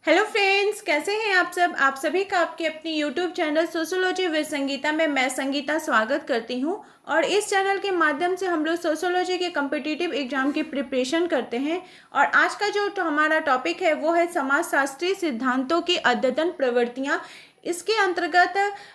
Hello friends, कैसे हैं आप सब। आप सभी का आपके अपनी YouTube channel sociology with Sangeeta में मैं संगीता स्वागत करती हूं। और इस चैनल के माध्यम से हम लोग सोशियोलॉजी के कम्पिटिटिव एग्जाम की प्रिपरेशन करते हैं। और आज का जो हमारा टॉपिक है वो है समाजशास्त्रीय सिद्धांतों की अद्यतन प्रवृत्तियां। इसके अंतर्गत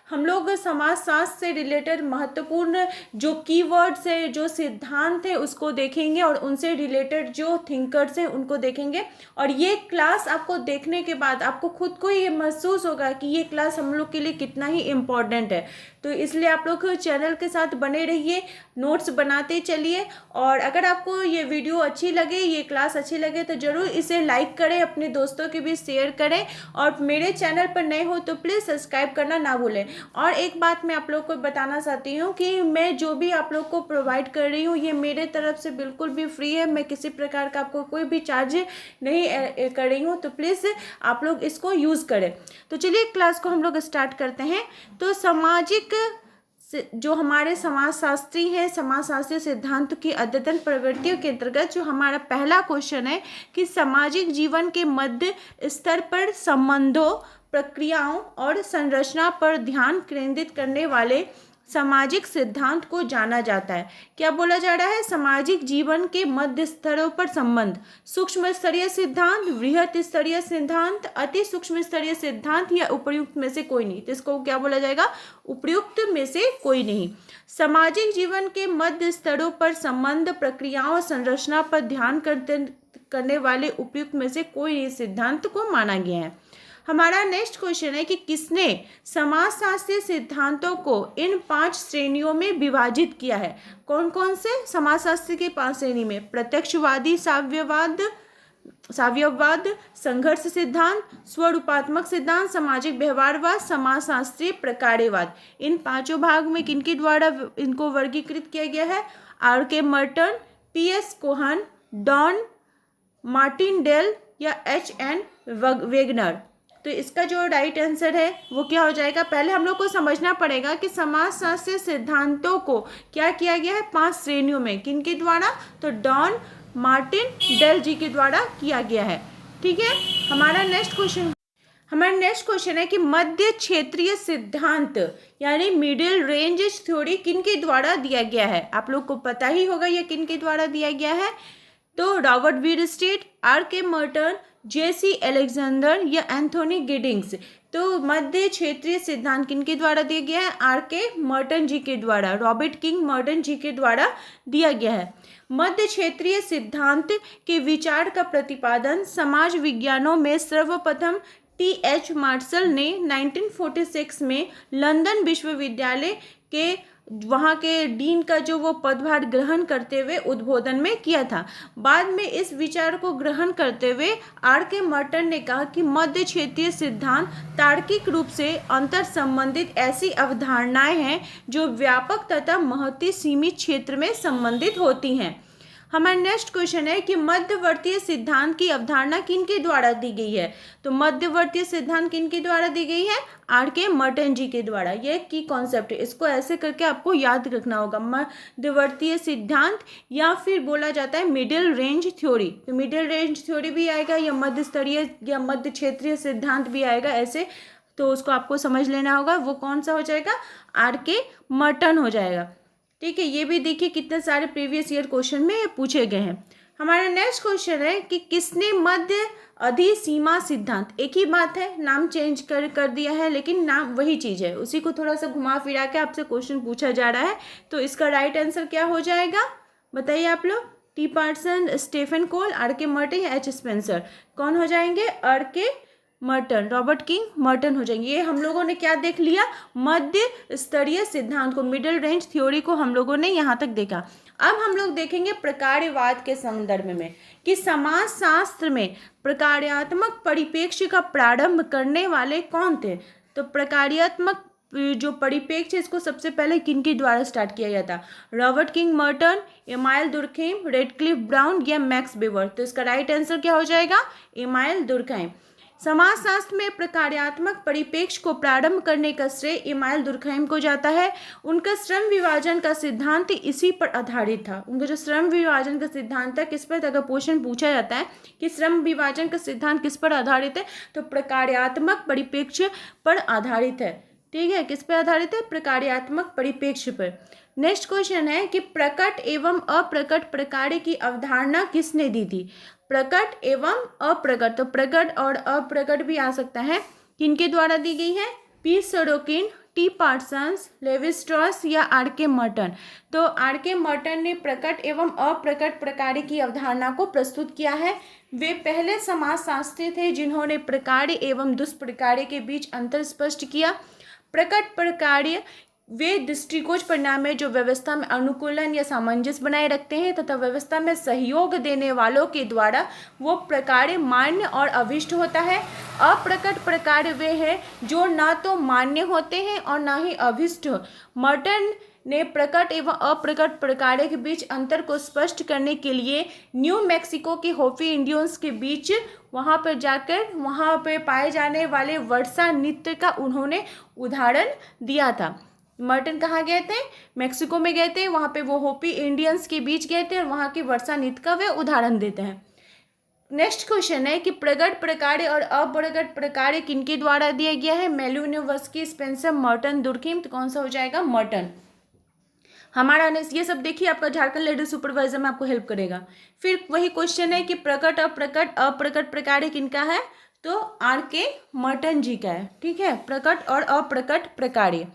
हम लोग समाजशास्त्र से रिलेटेड महत्वपूर्ण जो कीवर्ड्स है, जो सिद्धांत है, उसको देखेंगे और उनसे रिलेटेड जो थिंकर्स हैं उनको देखेंगे। और ये क्लास आपको देखने के बाद आपको खुद को ये महसूस होगा कि ये क्लास हम लोग के लिए कितना ही इम्पोर्टेंट है। तो इसलिए आप लोग चैनल के साथ बने रहिए, नोट्स बनाते चलिए। और अगर आपको ये वीडियो अच्छी लगे, ये क्लास अच्छी लगे, तो ज़रूर इसे लाइक करें, अपने दोस्तों के भी शेयर करें। और मेरे चैनल पर नए हो तो प्लीज़ सब्सक्राइब करना ना भूलें। और एक बात मैं आप लोग को बताना चाहती हूँ कि मैं जो भी आप लोग को प्रोवाइड कर रही हूँ ये मेरे तरफ से बिल्कुल भी फ्री है। मैं किसी प्रकार का आपको कोई भी चार्ज नहीं कर रही हूँ, तो प्लीज़ आप लोग इसको यूज़ करें। तो चलिए क्लास को हम लोग स्टार्ट करते हैं। तो सामाजिक जो हमारे समाजशास्त्री हैं, समाजशास्त्रीय सिद्धांत की अद्यतन प्रवृत्तियों के अंतर्गत जो हमारा पहला क्वेश्चन है कि सामाजिक जीवन के मध्य स्तर पर संबंधों, प्रक्रियाओं और संरचना पर ध्यान केंद्रित करने वाले सामाजिक सिद्धांत को जाना जाता है। क्या बोला जा रहा है? सामाजिक जीवन के मध्य स्तरों पर संबंध, सूक्ष्म स्तरीय सिद्धांत, वृहत स्तरीय सिद्धांत, अति सूक्ष्म स्तरीय सिद्धांत या उपर्युक्त में से कोई नहीं। तो इसको क्या बोला जाएगा? उपर्युक्त में से कोई नहीं। सामाजिक जीवन के मध्य स्तरों पर संबंध, प्रक्रियाओं, संरचना पर ध्यान करने वाले उपयुक्त में से कोई सिद्धांत को माना गया है। हमारा नेक्स्ट क्वेश्चन है कि किसने समाजशास्त्रीय सिद्धांतों को इन 5 श्रेणियों में विभाजित किया है? कौन कौन से समाजशास्त्र की 5 श्रेणी में? प्रत्यक्षवादी साम्यवाद, संघर्ष सिद्धांत, स्वरूपात्मक सिद्धांत, सामाजिक व्यवहारवाद, समाजशास्त्रीय प्रकार्यवाद। इन 5 भाग में किनके द्वारा इनको वर्गीकृत किया गया है? R.K. Merton, P.S. Kohn, don Martindale या H.N. वेगनर। तो इसका जो राइट आंसर है वो क्या हो जाएगा? पहले हम लोग को समझना पड़ेगा कि समाजशास्त्रीय सिद्धांतों को क्या किया गया है 5 श्रेणियों में। किनके द्वारा? तो डॉन मार्टिनडेल जी के द्वारा किया गया है। ठीक है। हमारा नेक्स्ट क्वेश्चन है कि मध्य क्षेत्रीय सिद्धांत यानी मिडिल रेंज थ्योरी किनके द्वारा दिया गया है? आप लोग को पता ही होगा ये किनके द्वारा दिया गया है। तो Robert Bierstedt, R.K. Merton, J.C. Alexander या एंथोनी गिडिंग्स। तो मध्य क्षेत्रीय सिद्धांत किनके द्वारा दिया गया है? R.K. मर्टन जी के द्वारा, रॉबर्ट किंग मर्टन जी के द्वारा दिया गया है। मध्य क्षेत्रीय सिद्धांत के विचार का प्रतिपादन समाज विज्ञानों में सर्वप्रथम T.H. मार्शल ने 1946 में लंदन विश्वविद्यालय के वहाँ के डीन का जो वो पदभार ग्रहण करते हुए उद्बोधन में किया था। बाद में इस विचार को ग्रहण करते हुए R.K. मर्टन ने कहा कि मध्य क्षेत्रीय सिद्धांत तार्किक रूप से अंतर संबंधित ऐसी अवधारणाएं हैं जो व्यापक तथा महती सीमित क्षेत्र में संबंधित होती हैं। हमारा नेक्स्ट क्वेश्चन है कि मध्यवर्तीय सिद्धांत की अवधारणा किनके द्वारा दी गई है? तो मध्यवर्तीय सिद्धांत किनके द्वारा दी गई है? R.K. मर्टन जी के द्वारा। ये की कॉन्सेप्ट है, इसको ऐसे करके आपको याद रखना होगा। मध्यवर्तीय सिद्धांत या फिर बोला जाता है मिडिल रेंज थ्योरी। तो मिडिल रेंज थ्योरी भी आएगा या मध्य स्तरीय या मध्य क्षेत्रीय सिद्धांत भी आएगा ऐसे। तो उसको आपको समझ लेना होगा। वो कौन सा हो जाएगा? R.K. मर्टन हो जाएगा। ठीक है। ये भी देखिए कितने सारे प्रीवियस ईयर क्वेश्चन में पूछे गए हैं। हमारा नेक्स्ट क्वेश्चन है कि किसने मध्य अधिसीमा सिद्धांत, एक ही बात है, नाम चेंज कर दिया है लेकिन नाम वही चीज़ है, उसी को थोड़ा सा घुमा फिरा के आपसे क्वेश्चन पूछा जा रहा है। तो इसका राइट आंसर क्या हो जाएगा? बताइए आप लोग। T. पार्सन, स्टीफन कोल, R.K. मर्टन या H. स्पेंसर। कौन हो जाएंगे? R.K. Merton, Robert King Merton हो जाएंगे। ये हम लोगों ने क्या देख लिया? मध्य स्तरीय सिद्धांत को, मिडिल रेंज थ्योरी को हम लोगों ने यहाँ तक देखा। अब हम लोग देखेंगे प्रकार्यवाद के संदर्भ में कि समाजशास्त्र में प्रकार्यात्मक परिप्रेक्ष्य का प्रारंभ करने वाले कौन थे। तो प्रकार्यात्मक जो परिप्रेक्ष्य इसको सबसे पहले किनके द्वारा स्टार्ट किया गया था? Robert King Merton, Emile Durkheim, Radcliffe Brown या मैक्स वेबर। तो इसका राइट आंसर क्या हो जाएगा? Emile Durkheim. समाजशास्त्र में प्रकार्यात्मक परिप्रेक्ष्य को प्रारंभ करने का श्रेय इमानुएल दुर्खैम को जाता है। उनका श्रम विभाजन का सिद्धांत इसी पर आधारित था। उनका जो श्रम विभाजन का सिद्धांत है, किस पर, अगर क्वेश्चन पूछा जाता है कि श्रम विभाजन का सिद्धांत किस पर आधारित है, तो प्रकार्यात्मक परिप्रेक्ष्य पर आधारित है। ठीक है, किस पर आधारित है? प्रकार्यात्मक परिप्रेक्ष्य पर। नेक्स्ट क्वेश्चन है कि प्रकट एवं अप्रकट प्रकार्य की अवधारणा किसने दी थी? प्रकट एवं अप्रकट, तो प्रकट और अप्रकट भी आ सकता है, किनके द्वारा दी गई है? P Sorokin, T Parsons, Levi Strauss या आर के मर्टन। तो आर के मर्टन ने प्रकट एवं अप्रकट प्रकार्य की अवधारणा को प्रस्तुत किया है। वे पहले समाजशास्त्री थे जिन्होंने प्रकार्य एवं दुष्प्रकार्य के बीच अंतर स्पष्ट किया। प्रकट प्रकार्य वे दृष्टिगोचर परिणाम है जो व्यवस्था में अनुकूलन या सामंजस्य बनाए रखते हैं तथा व्यवस्था में सहयोग देने वालों के द्वारा वो प्रकार्य मान्य और अभिष्ट होता है। अप्रकट प्रकार्य वे हैं जो ना तो मान्य होते हैं और ना ही अभिष्ट। मर्टन ने प्रकट एवं अप्रकट प्रकार्य के बीच अंतर को स्पष्ट करने के लिए न्यू मैक्सिको के होपी इंडियंस के बीच वहाँ पर जाकर वहाँ पर पाए जाने वाले वर्षा नृत्य का उन्होंने उदाहरण दिया था। मर्टन कहाँ गए थे? मैक्सिको में गए थे, वहाँ पे वो होपी इंडियंस के बीच गए थे और वहाँ के वर्षा नृत्य का वे उदाहरण देते हैं। नेक्स्ट क्वेश्चन है कि प्रकट प्रकार्य और अप्रकट प्रकार्य किनके द्वारा दिया गया है? मेलिनोवस्की, स्पेंसर, मर्टन, दुर्खैम। तो कौन सा हो जाएगा? मर्टन। हमारा ये सब देखिए आपका झारखंड लेडी सुपरवाइजर में आपको हेल्प करेगा। फिर वही क्वेश्चन है कि प्रकट अप्रकट प्रकार्य किनका है? तो आर के मर्टन जी का है। ठीक है, प्रकट और अप्रकट प्रकार्य।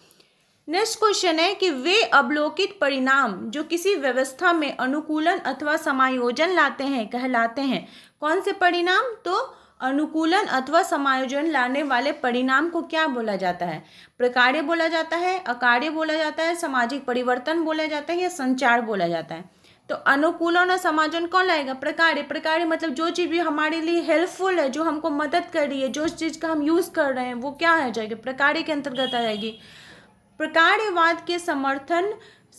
नेक्स्ट क्वेश्चन है कि वे अवलोकित परिणाम जो किसी व्यवस्था में अनुकूलन अथवा समायोजन लाते हैं कहलाते हैं। कौन से परिणाम? तो अनुकूलन अथवा समायोजन लाने वाले परिणाम को क्या बोला जाता है? प्रकार्य बोला जाता है, अकार्य बोला जाता है, सामाजिक परिवर्तन बोला जाता है या संचार बोला जाता है। तो अनुकूलन और समायोजन कौन लाएगा? प्रकार्य। प्रकार्य मतलब जो चीज़ भी हमारे लिए हेल्पफुल है, जो हमको मदद कर रही है, जो चीज़ का हम यूज़ कर रहे हैं, वो क्या आ जाएगी? प्रकार्य के अंतर्गत आ जाएगी। प्रकार्यवाद के समर्थन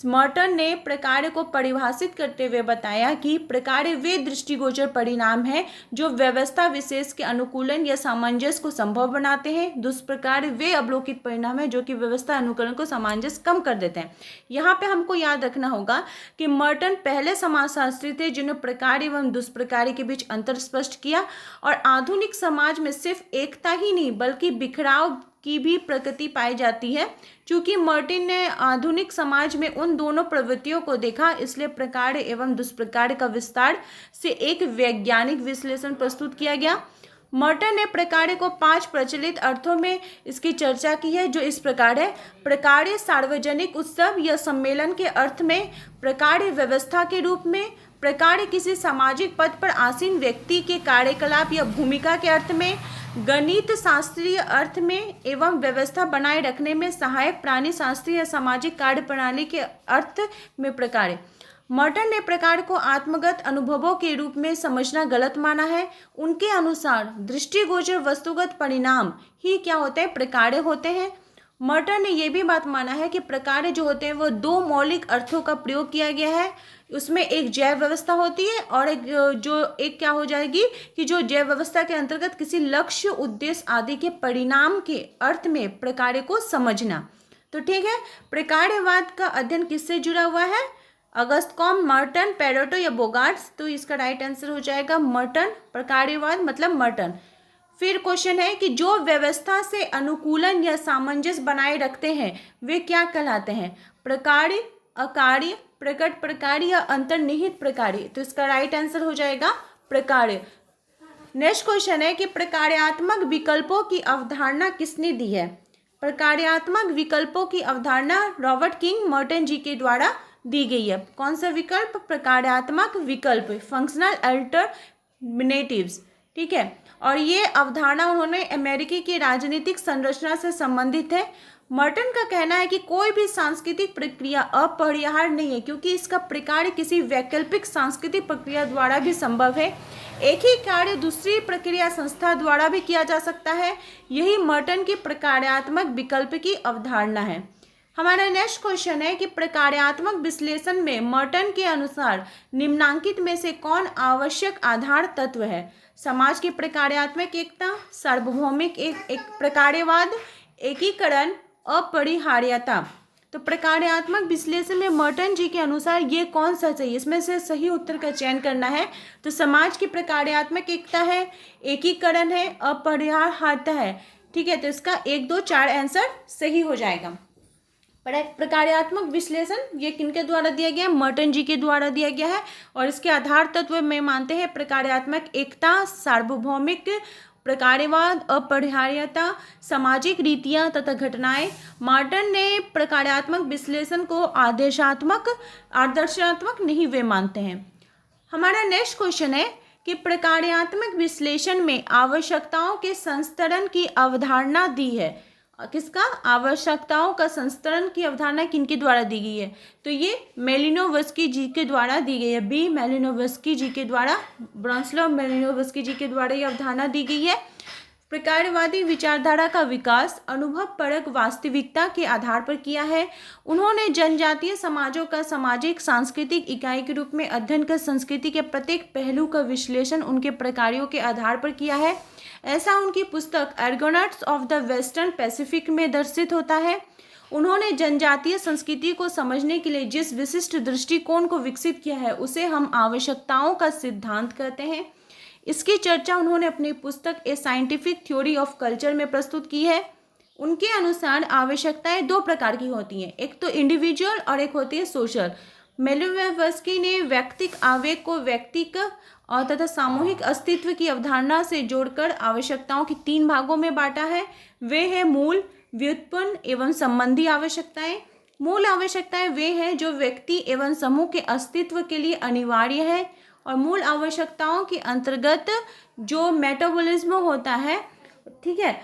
मर्टन ने प्रकार्य को परिभाषित करते हुए बताया कि प्रकार्य वे दृष्टिगोचर परिणाम हैं जो व्यवस्था विशेष के अनुकूलन या सामंजस्य को संभव बनाते हैं। दुष्प्रकार्य वे अवलोकित परिणाम हैं जो कि व्यवस्था अनुकूलन को सामंजस्य कम कर देते हैं। यहाँ पे हमको याद रखना होगा कि मर्टन पहले समाजशास्त्री थे जिन्होंने प्रकार्य एवं दुष्प्रकार्य के बीच अंतर स्पष्ट किया और आधुनिक समाज में सिर्फ एकता ही नहीं बल्कि बिखराव की भी प्रकृति पाई जाती है। चूंकि मर्टन ने आधुनिक समाज में उन दोनों प्रवृत्तियों को देखा, इसलिए प्रकार्य एवं दुष्प्रकार्य का विस्तार से एक वैज्ञानिक विश्लेषण प्रस्तुत किया गया। मर्टन ने प्रकार्य को 5 प्रचलित अर्थों में इसकी चर्चा की है, जो इस प्रकार है। प्रकार्य सार्वजनिक उत्सव या सम्मेलन के अर्थ में, प्रकार्य व्यवस्था के रूप में, प्रकार्य किसी सामाजिक पद पर आसीन व्यक्ति के कार्यकलाप या भूमिका के अर्थ में, गणित शास्त्रीय अर्थ में एवं व्यवस्था बनाए रखने में सहायक प्राणी शास्त्रीय या सामाजिक कार्य प्रणाली के अर्थ में प्रकार्य। मर्टन ने प्रकार्य को आत्मगत अनुभवों के रूप में समझना गलत माना है। उनके अनुसार दृष्टिगोचर वस्तुगत परिणाम ही क्या होते हैं? प्रकार्य होते हैं। मर्टन ने यह भी बात माना है कि प्रकार्य जो होते हैं वो 2 मौलिक अर्थों का प्रयोग किया गया है। उसमें एक जैव व्यवस्था होती है और एक क्या हो जाएगी कि जो जैव व्यवस्था के अंतर्गत किसी लक्ष्य, उद्देश्य आदि के परिणाम के अर्थ में प्रकार्य को समझना। तो ठीक है, प्रकार्यवाद का अध्ययन किससे जुड़ा हुआ है? अगस्त कॉम, मर्टन, पेरेटो या बोगार्ट्स। तो इसका राइट आंसर हो जाएगा मर्टन। प्रकार्यवाद मतलब मर्टन। फिर क्वेश्चन है कि जो व्यवस्था से अनुकूलन या सामंजस्य बनाए रखते हैं वे क्या कहलाते हैं? प्रकार्य, अकार्य, प्रकट प्रकार्य या अंतर्निहित प्रकार्य। तो इसका राइट आंसर हो जाएगा प्रकार्य। नेक्स्ट क्वेश्चन है कि प्रकार्यात्मक विकल्पों की अवधारणा किसने दी है? प्रकार्यात्मक विकल्पों की अवधारणा रॉबर्ट किंग मर्टन जी के द्वारा दी गई है। कौन सा विकल्प? प्रकार्यात्मक विकल्प, फंक्शनल अल्टरनेटिव्स। ठीक है, और ये अवधारणा उन्होंने अमेरिकी की राजनीतिक संरचना से संबंधित है। मर्टन का कहना है कि कोई भी सांस्कृतिक प्रक्रिया अपरिहार्य नहीं है क्योंकि इसका प्रकार्य किसी वैकल्पिक सांस्कृतिक प्रक्रिया द्वारा भी संभव है। एक ही कार्य दूसरी प्रक्रिया संस्था द्वारा भी किया जा सकता है। यही मर्टन की प्रकार्यात्मक विकल्प की अवधारणा है। हमारा नेक्स्ट क्वेश्चन है कि प्रकार्यात्मक विश्लेषण में मर्टन के अनुसार निम्नांकित में से कौन आवश्यक आधार तत्व है? समाज की प्रकार्यात्मक एकता, सार्वभौमिक एक प्रकार्यवाद, एकीकरण, अपरिहार्यता। तो प्रकार्यात्मक विश्लेषण में मर्टन जी के अनुसार ये कौन सा चाहिए, इसमें से सही उत्तर का चयन करना है। तो समाज की प्रकार्यात्मक एकता है, एकीकरण है, अपरिहार्यता है। ठीक है, तो इसका 1, 2, 4 आंसर सही हो जाएगा। प्रकार्यात्मक विश्लेषण ये किनके द्वारा दिया गया है? मर्टन जी के द्वारा दिया गया है। और इसके आधार तत्व में मानते हैं प्रकार्यात्मक एकता, सार्वभौमिक प्रकार्यवाद, अपरिहार्यता, सामाजिक रीतियां तथा घटनाएं। मर्टन ने प्रकार्यात्मक विश्लेषण को आदर्शात्मक नहीं वे मानते हैं। हमारा नेक्स्ट क्वेश्चन है कि प्रकार्यात्मक विश्लेषण में आवश्यकताओं के संस्तरण की अवधारणा दी है। किसका? आवश्यकताओं का संस्तरण की अवधारणा किनके द्वारा दी गई है? तो ये मेलिनोवस्की जी के द्वारा दी गई है। बी मेलिनोवस्की जी के द्वारा, ब्रॉन्स्लाव मेलिनोवस्की जी के द्वारा ये अवधारणा दी गई है। प्रकार्यवादी विचारधारा का विकास अनुभव परक वास्तविकता के आधार पर किया है। उन्होंने जनजातीय समाजों का सामाजिक सांस्कृतिक इकाई के रूप में अध्ययन कर संस्कृति के प्रत्येक पहलू का विश्लेषण उनके प्रकारों के आधार पर किया है। ऐसा उनकी पुस्तक आर्गोनॉट्स ऑफ द वेस्टर्न पैसिफिक में दर्शित होता है। उन्होंने जनजातीय संस्कृति को समझने के लिए जिस विशिष्ट दृष्टिकोण को विकसित किया है उसे हम आवश्यकताओं का सिद्धांत कहते हैं। इसकी चर्चा उन्होंने अपनी पुस्तक ए साइंटिफिक थ्योरी ऑफ कल्चर में प्रस्तुत की है। उनके अनुसार आवश्यकताएं 2 प्रकार की होती हैं, एक तो इंडिविजुअल और एक होती है सोशल। मेलिनोवस्की ने व्यक्तिक आवेग को व्यक्तिक और तथा सामूहिक अस्तित्व की अवधारणा से जोड़कर आवश्यकताओं की 3 भागों में बांटा है। वे हैं मूल, व्युत्पन्न एवं संबंधी आवश्यकताएं। मूल आवश्यकताएं वे हैं जो व्यक्ति एवं समूह के अस्तित्व के लिए अनिवार्य है। और मूल आवश्यकताओं के अंतर्गत जो मेटाबॉलिज्म होता है, ठीक है,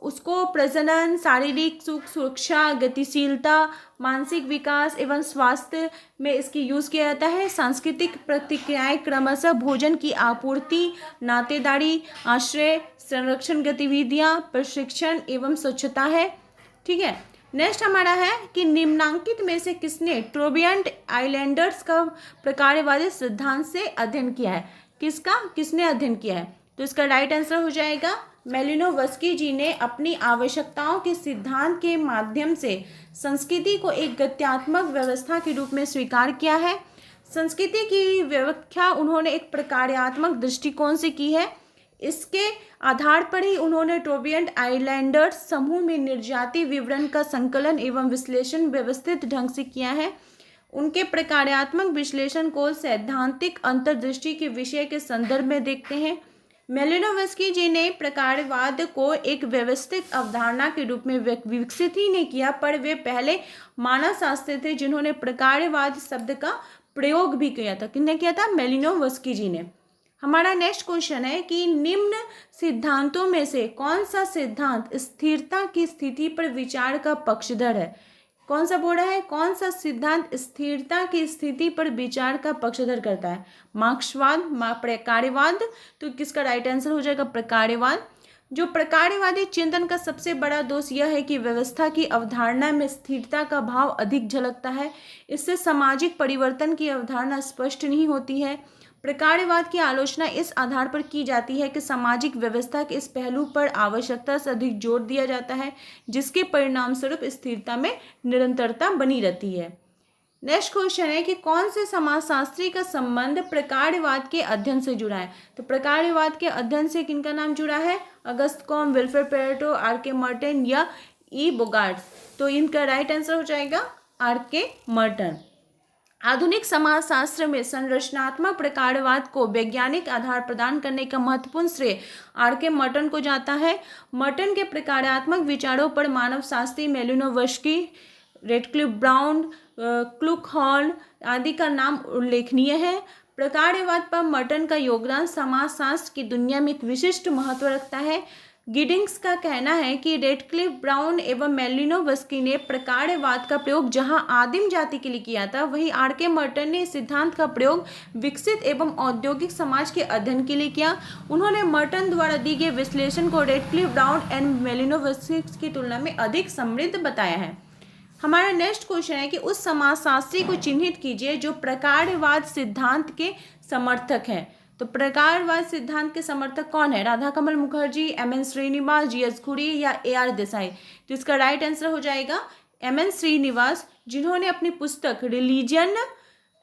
उसको प्रजनन, शारीरिक सुख, सुरक्षा, गतिशीलता, मानसिक विकास एवं स्वास्थ्य में इसकी यूज़ किया जाता है। सांस्कृतिक प्रतिक्रियाएं क्रमशः भोजन की आपूर्ति, नातेदारी, आश्रय, संरक्षण गतिविधियां, प्रशिक्षण एवं स्वच्छता है। ठीक है, नेक्स्ट हमारा है कि निम्नांकित में से किसने ट्रोबिएंट आइलैंडर्स का प्रकार्यवादी सिद्धांत से अध्ययन किया है? किसने अध्ययन किया है? तो इसका राइट आंसर हो जाएगा मेलिनोवस्की जी ने अपनी आवश्यकताओं के सिद्धांत के माध्यम से संस्कृति को एक गत्यात्मक व्यवस्था के रूप में स्वीकार किया है। संस्कृति की व्याख्या उन्होंने एक प्रकार्यात्मक दृष्टिकोण से की है। इसके आधार पर ही उन्होंने ट्रोबिएंट आइलैंडर्स समूह में निर्जाति विवरण का संकलन एवं विश्लेषण व्यवस्थित ढंग से किया है। उनके प्रकार्यात्मक विश्लेषण को सैद्धांतिक अंतर्दृष्टि के विषय के संदर्भ में देखते हैं। मेलिनोवस्की जी ने प्रकार्यवाद को एक व्यवस्थित अवधारणा के रूप में विकसित ही नहीं किया, पर वे पहले मानवशास्त्री थे जिन्होंने प्रकार्यवाद शब्द का प्रयोग भी किया था। किसने किया था? मेलिनोवस्की जी ने। हमारा नेक्स्ट क्वेश्चन है कि निम्न सिद्धांतों में से कौन सा सिद्धांत स्थिरता की स्थिति पर विचार का पक्षधर है? कौन सा बोल रहा है? कौन सा सिद्धांत स्थिरता की स्थिति पर विचार का पक्षधर करता है? मार्क्सवाद, प्रकार्यवाद। तो किसका राइट आंसर हो जाएगा? प्रकार्यवाद। जो प्रकार्यवादी चिंतन का सबसे बड़ा दोष यह है कि व्यवस्था की अवधारणा में स्थिरता का भाव अधिक झलकता है। इससे सामाजिक परिवर्तन की अवधारणा स्पष्ट नहीं होती है। प्रकार्यवाद की आलोचना इस आधार पर की जाती है कि सामाजिक व्यवस्था के इस पहलू पर आवश्यकता से अधिक जोर दिया जाता है, जिसके परिणाम स्वरूप स्थिरता में निरंतरता बनी रहती है। नेक्स्ट क्वेश्चन है कि कौन से समाजशास्त्री का संबंध प्रकार्यवाद के अध्ययन से जुड़ा है? तो प्रकार्यवाद के अध्ययन से किनका नाम जुड़ा है? Auguste Comte, Vilfredo Pareto, R K. Merton या ई. बोगार्ट। तो इनका राइट आंसर हो जाएगा आर.के. मर्टन। आधुनिक समाजशास्त्र में संरचनात्मक प्रकार्यवाद को वैज्ञानिक आधार प्रदान करने का महत्वपूर्ण श्रेय आर.के. मर्टन को जाता है। मर्टन के प्रकार्यात्मक विचारों पर मानवशास्त्री मेलिनोवस्की, रेडक्लिफ ब्राउन, क्लूकहॉर्न आदि का नाम उल्लेखनीय है। प्रकार्यवाद पर मर्टन का योगदान समाजशास्त्र की दुनिया में एक विशिष्ट महत्व रखता है। गिडिंग्स का कहना है कि रेडक्लिफ ब्राउन एवं मेलिनोवस्की ने प्रकार्यवाद का प्रयोग जहां आदिम जाति के लिए किया था, वहीं आर.के. मर्टन ने इस सिद्धांत का प्रयोग विकसित एवं औद्योगिक समाज के अध्ययन के लिए किया। उन्होंने मर्टन द्वारा दी गए विश्लेषण को रेडक्लिफ ब्राउन एंड मेलिनोवस्की की तुलना में अधिक समृद्ध बताया है। हमारा नेक्स्ट क्वेश्चन है कि उस समाजशास्त्री को चिन्हित कीजिए जो प्रकारवाद सिद्धांत के समर्थक हैं। तो प्रकारवाद सिद्धांत के समर्थक कौन है? राधाकमल मुखर्जी, एम.एन. श्रीनिवास, जी.एस. खुरी या ए.आर. देसाई? तो इसका राइट आंसर हो जाएगा एम.एन. श्रीनिवास, जिन्होंने अपनी पुस्तक religion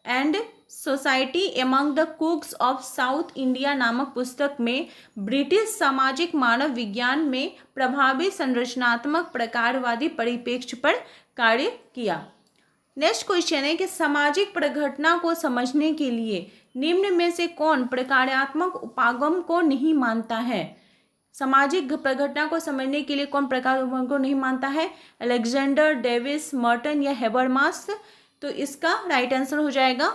and society among the कुक्स of south India नामक पुस्तक में ब्रिटिश सामाजिक मानव विज्ञान में प्रभावी संरचनात्मक प्रकारवादी परिप्रेक्ष्य पर कार्य किया। नेक्स्ट क्वेश्चन है कि सामाजिक प्रघटना को समझने के लिए निम्न में से कौन प्रकार्यात्मक उपागम को नहीं मानता है? सामाजिक प्रघटना को समझने के लिए कौन प्रकार को नहीं मानता है? अलेक्जेंडर, डेविस, मर्टन या हेबरमास? तो इसका राइट आंसर हो जाएगा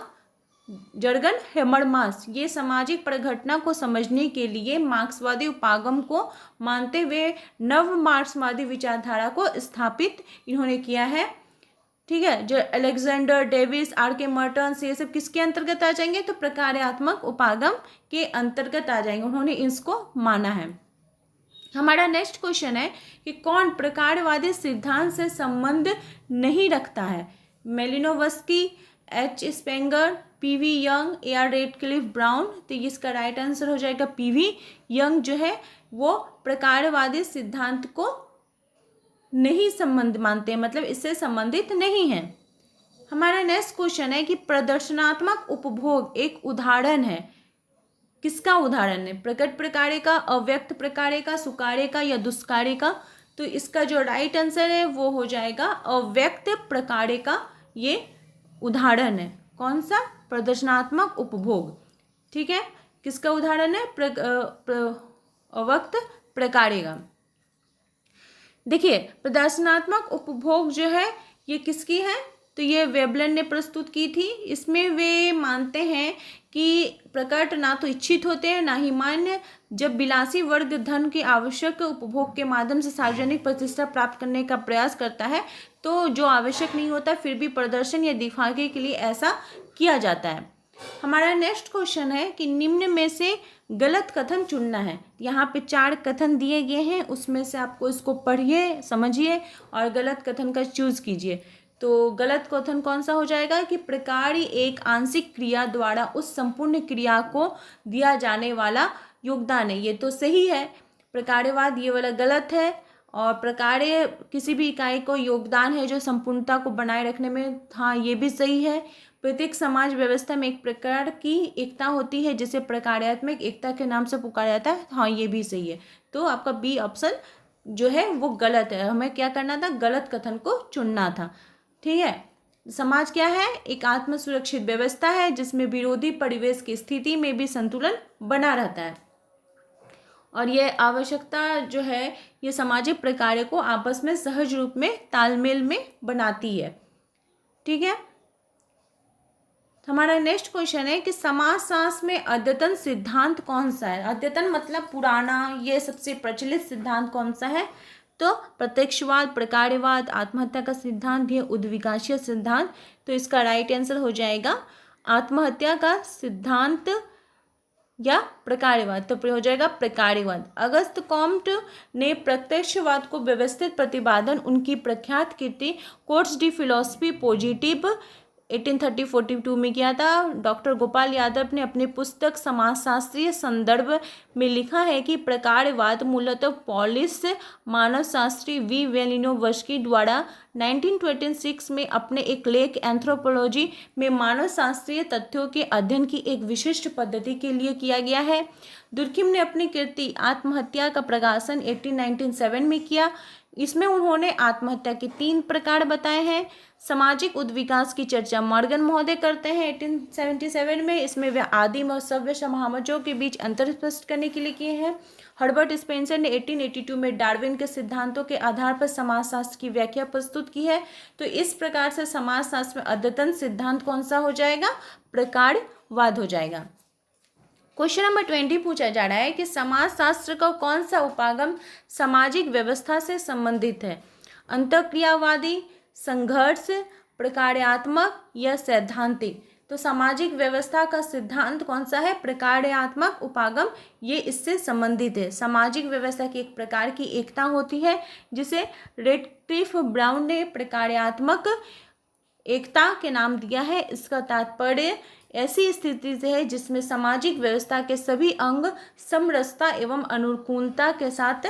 जर्गन हेबरमास। ये सामाजिक प्रघटना को समझने के लिए मार्क्सवादी उपागम को मानते हुए नव मार्क्सवादी विचारधारा को स्थापित इन्होंने किया है। ठीक है, जो अलेक्जेंडर, डेविस, आर.के. मर्टन ये सब किसके अंतर्गत आ जाएंगे? तो प्रकार्यात्मक उपागम के अंतर्गत आ जाएंगे, उन्होंने इसको माना है। हमारा नेक्स्ट क्वेश्चन है कि कौन प्रकारवादी सिद्धांत से संबंध नहीं रखता है? Malinowski, H. Spencer, P V. Young, A R. Radcliffe Brown? तो इसका राइट आंसर हो जाएगा पी.वी. यंग जो है वो प्रकारवादी सिद्धांत को नहीं संबंध मानते हैं, मतलब इससे संबंधित नहीं है। हमारा नेक्स्ट क्वेश्चन है कि प्रदर्शनात्मक उपभोग एक उदाहरण है, किसका उदाहरण है? प्रकट प्रकार्य का, अव्यक्त प्रकार्य का, सुकार्य का या दुष्कार्य का? तो इसका जो राइट आंसर है वो हो जाएगा अव्यक्त प्रकार्य का ये उदाहरण है। कौन सा? प्रदर्शनात्मक उपभोग। ठीक है, किसका उदाहरण है? अव्यक्त प्रकार्य का। देखिए, प्रदर्शनात्मक उपभोग जो है ये किसकी है? तो ये वेबलन ने प्रस्तुत की थी। इसमें वे मानते हैं कि प्रकट ना तो इच्छित होते हैं ना ही मान्य। जब विलासी वर्ग धन के आवश्यक उपभोग के माध्यम से सार्वजनिक प्रतिष्ठा प्राप्त करने का प्रयास करता है तो जो आवश्यक नहीं होता फिर भी प्रदर्शन या दिखावे के लिए ऐसा किया जाता है। हमारा नेक्स्ट क्वेश्चन है कि निम्न में से गलत कथन चुनना है। यहाँ पे 4 कथन दिए गए हैं, उसमें से आपको इसको पढ़िए, समझिए और गलत कथन का चूज कीजिए। तो गलत कथन कौन सा हो जाएगा कि प्रकार्य एक आंशिक क्रिया द्वारा उस संपूर्ण क्रिया को दिया जाने वाला योगदान है। ये तो सही है, प्रकार्यवाद ये वाला गलत है। और प्रकार्य किसी भी इकाई को योगदान है जो संपूर्णता को बनाए रखने में, हाँ ये भी सही है। प्रत्येक समाज व्यवस्था में एक प्रकार की एकता होती है जिसे प्रकार्यात्मक एकता के नाम से पुकारा जाता है, हाँ ये भी सही है। तो आपका बी ऑप्शन जो है वो गलत है, हमें क्या करना था? गलत कथन को चुनना था। ठीक है, समाज क्या है? एक आत्म सुरक्षित व्यवस्था है जिसमें विरोधी परिवेश की स्थिति में भी संतुलन बना रहता है और ये आवश्यकता जो है ये सामाजिक प्रकार्य को आपस में सहज रूप में तालमेल में बनाती है। ठीक है, हमारा नेक्स्ट क्वेश्चन है कि समाजशास्त्र में अद्यतन सिद्धांत कौन सा है? अद्यतन मतलब पुराना, ये सबसे प्रचलित सिद्धांत कौन सा है? तो प्रत्यक्षवाद, प्रकार्यवाद, आत्महत्या का सिद्धांत या उद्विकाशीय सिद्धांत? तो इसका राइट आंसर हो जाएगा आत्महत्या का सिद्धांत या प्रकार्यवाद। तो हो जाएगा प्रकार्यवाद। अगस्त कॉम्ट ने प्रत्यक्षवाद को व्यवस्थित प्रतिपादन उनकी प्रख्यात कृति कोर्स डी फिलोसफी पॉजिटिव 1830-42 में किया था। डॉक्टर गोपाल यादव ने अपनी पुस्तक समाजशास्त्रीय संदर्भ में लिखा है कि प्रकारवाद मूलतः पॉलिश मानवशास्त्री वी वेलिनोवस्की द्वारा 1926 में अपने एक लेख एंथ्रोपोलॉजी में मानवशास्त्रीय तथ्यों के अध्ययन की एक विशिष्ट पद्धति के लिए किया गया है। दुर्खिम ने अपनी कृति आत्महत्या का प्रकाशन 1897 में किया। इसमें उन्होंने आत्महत्या के 3 प्रकार बताए हैं। सामाजिक उद्विकास की चर्चा मॉर्गन महोदय करते हैं 1877 में। इसमें वे आदिम और सभ्य समाजों के बीच अंतर स्पष्ट करने के लिए किए हैं। हर्बर्ट स्पेंसर ने 1882 में डार्विन के सिद्धांतों के आधार पर समाजशास्त्र की व्याख्या प्रस्तुत की है। तो इस प्रकार से समाजशास्त्र में अद्यतन सिद्धांत कौन सा हो जाएगा? प्रकारवाद हो जाएगा। क्वेश्चन नंबर 20 पूछा जा रहा है कि समाजशास्त्र का कौन सा उपागम सामाजिक व्यवस्था से संबंधित है? अंतःक्रियावादी, संघर्ष, प्रकार्यात्मक या सैद्धांतिक? तो सामाजिक व्यवस्था का सिद्धांत कौन सा है? प्रकार्यात्मक उपागम, ये इससे संबंधित है। सामाजिक व्यवस्था की एक प्रकार की एकता होती है जिसे रेडक्लिफ ब्राउन ने प्रकार्यात्मक एकता के नाम दिया है। इसका तात्पर्य ऐसी स्थिति से है जिसमें सामाजिक व्यवस्था के सभी अंग समरसता एवं अनुकूलता के साथ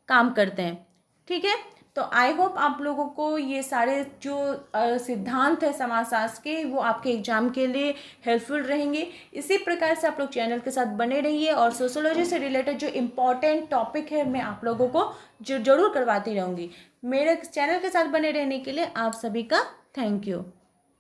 काम करते हैं। ठीक है, तो आई होप आप लोगों को ये सारे जो सिद्धांत है समाजशास्त्र के वो आपके एग्जाम के लिए हेल्पफुल रहेंगे। इसी प्रकार से आप लोग चैनल के साथ बने रहिए और सोशोलॉजी से रिलेटेड जो इम्पोर्टेंट टॉपिक है मैं आप लोगों को जरूर करवाती रहूँगी। मेरे चैनल के साथ बने रहने के लिए आप सभी का थैंक यू।